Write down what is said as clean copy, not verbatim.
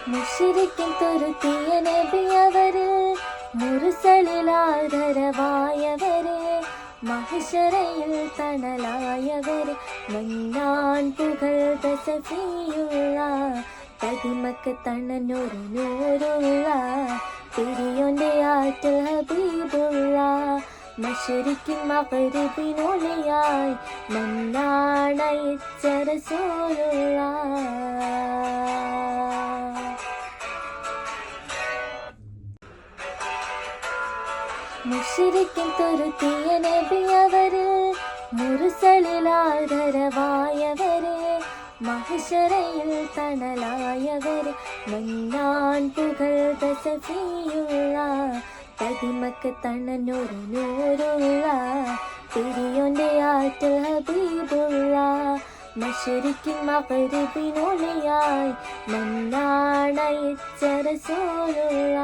മുശ്രിക്കിൻ തുരുത്തിയ നബിയവര്, മുർസലിലാദരവായവര്, മഹ്ശറയിൽ തണലായവര്, മന്നാൻ പുകഴ്ത സഫിയുള്ള, തടിമക്ക് തണനൊരു നൂറുള്ള, തിരിയൊന്റെ ആറ്റൽ ഹബീബുള്ള, മശ്രിക്കിൻ മഗ്രിബിനൊളിയായി മന്നാണയച്ച റസൂലുള്ള. മുശ്രിക്കിൻ തുരുത്തിയ നബിയവര്, മുർസലിലാദരവായവര്, മഹ്ശറയിൽ തണലായവര്, മന്നാൻ പുകഴ്ത സഫിയുള്ള, തടിമക്ക് തണനൊരു നൂറുള്ള, തിരിയൊന്റെ ആറ്റൽ ഹബീബുള്ള, മശ്രിക്കിൻ മഗ്രിബിനൊളിയായി മന്നാണയച്ച റസൂലുള്ള.